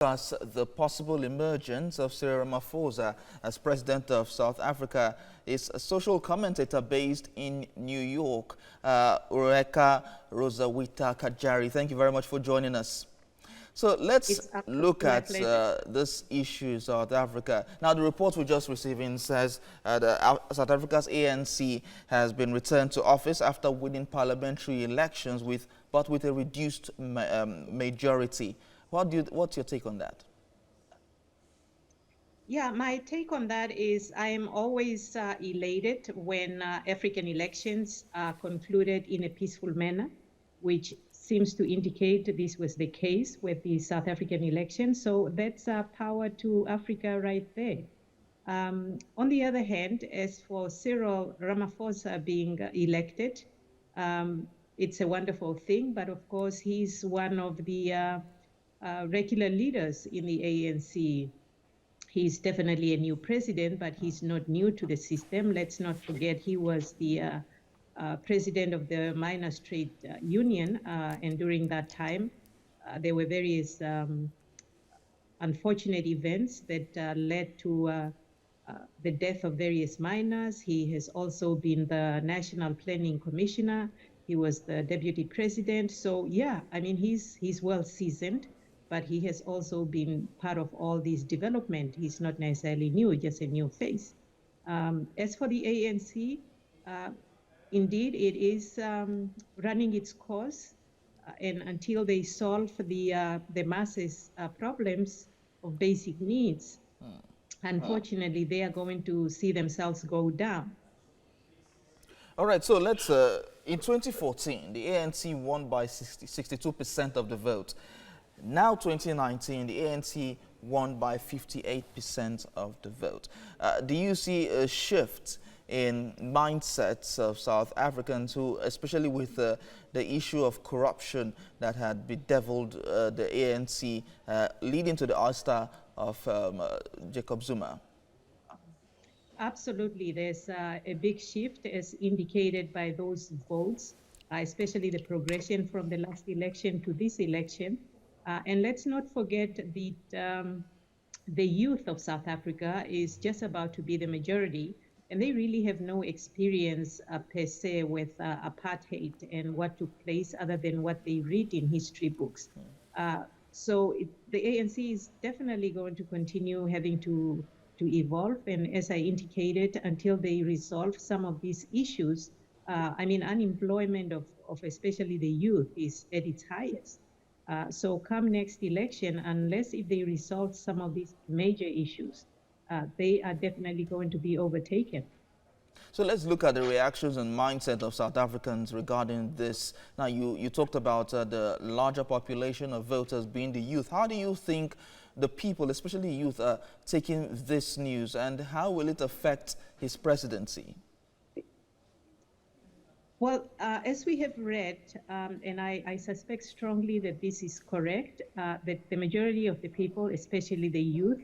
discuss the possible emergence of Cyril Ramaphosa as President of South Africa is a social commentator based in New York, Ureka Rosawita Katjari. Thank you very much for joining us. So let's look at this issue in South Africa. Now, the report we just received says South Africa's ANC has been returned to office after winning parliamentary elections but with a reduced majority. What's your take on that? Yeah, my take on that is I am always elated when African elections are concluded in a peaceful manner, which seems to indicate this was the case with the South African election. So that's power to Africa right there. On the other hand, as for Cyril Ramaphosa being elected, it's a wonderful thing, but of course he's one of the regular leaders in the ANC. He's definitely a new president, but he's not new to the system. Let's not forget he was the president of the Miners Trade Union, and during that time, there were various unfortunate events that led to the death of various miners. He has also been the National Planning Commissioner. He was the deputy president. So yeah, I mean, he's well seasoned, but he has also been part of all these development. He's not necessarily new, just a new face. As for the ANC, indeed, it is running its course, and until they solve the masses' problems of basic needs, unfortunately, they are going to see themselves go down. All right, so let's, in 2014, the ANC won by 62% of the vote. Now, 2019, the ANC won by 58% of the vote. Do you see a shift in mindsets of South Africans who, especially with the issue of corruption that had bedeviled the ANC, leading to the ouster of Jacob Zuma? Absolutely. There's a big shift as indicated by those votes, especially the progression from the last election to this election. And let's not forget that the youth of South Africa is just about to be the majority, and they really have no experience per se with apartheid and what took place other than what they read in history books. So the ANC is definitely going to continue having to evolve. And as I indicated, until they resolve some of these issues, I mean, unemployment of especially the youth is at its highest. So come next election, unless if they resolve some of these major issues, they are definitely going to be overtaken. So let's look at the reactions and mindset of South Africans regarding this. Now, you talked about the larger population of voters being the youth. How do you think the people, especially youth, are taking this news, and how will it affect his presidency? Well, as we have read, and I suspect strongly that this is correct, that the majority of the people, especially the youth,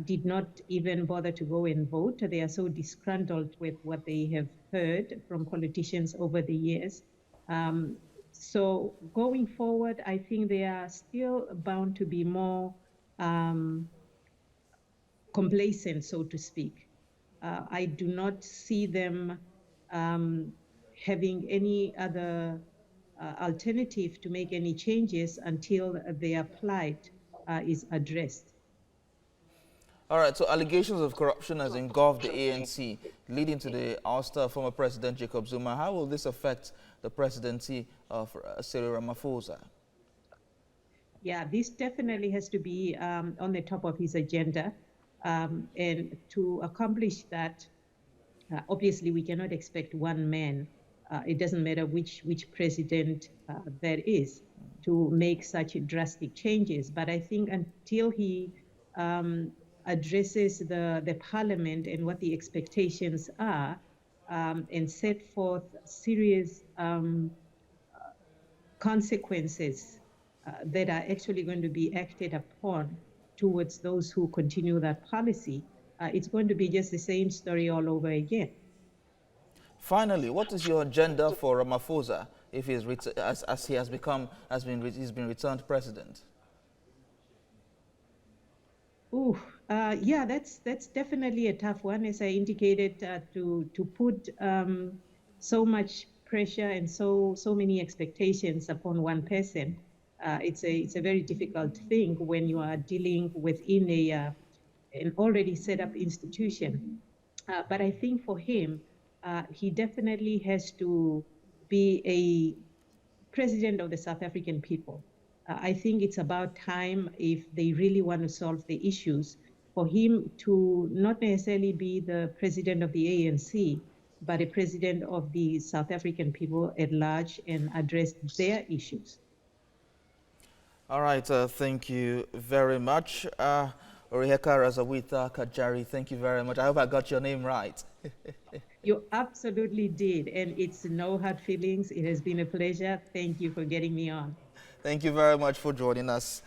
did not even bother to go and vote. They are so disgruntled with what they have heard from politicians over the years. So going forward, I think they are still bound to be more complacent, so to speak. I do not see them having any other alternative to make any changes until their plight is addressed. All right, so allegations of corruption has engulfed the ANC, leading to the ouster of former President Jacob Zuma. How will this affect the presidency of Cyril Ramaphosa? Yeah, this definitely has to be on the top of his agenda. And to accomplish that, obviously we cannot expect one man, it doesn't matter which president that is, to make such drastic changes. But I think until he addresses the parliament and what the expectations are, and set forth serious consequences that are actually going to be acted upon towards those who continue that policy, it's going to be just the same story all over again. Finally, what is your agenda for Ramaphosa if he is as he has been returned president? Ooh, yeah, that's definitely a tough one. As I indicated, to put so much pressure and so many expectations upon one person, it's a very difficult thing when you are dealing within an already set up institution. But I think for him, he definitely has to be a president of the South African people. I think it's about time, if they really want to solve the issues, for him to not necessarily be the president of the ANC, but a president of the South African people at large and address their issues. All right, thank you very much. Oriheka Razawita Katjari, thank you very much. I hope I got your name right. You absolutely did. And it's no hard feelings. It has been a pleasure. Thank you for getting me on. Thank you very much for joining us.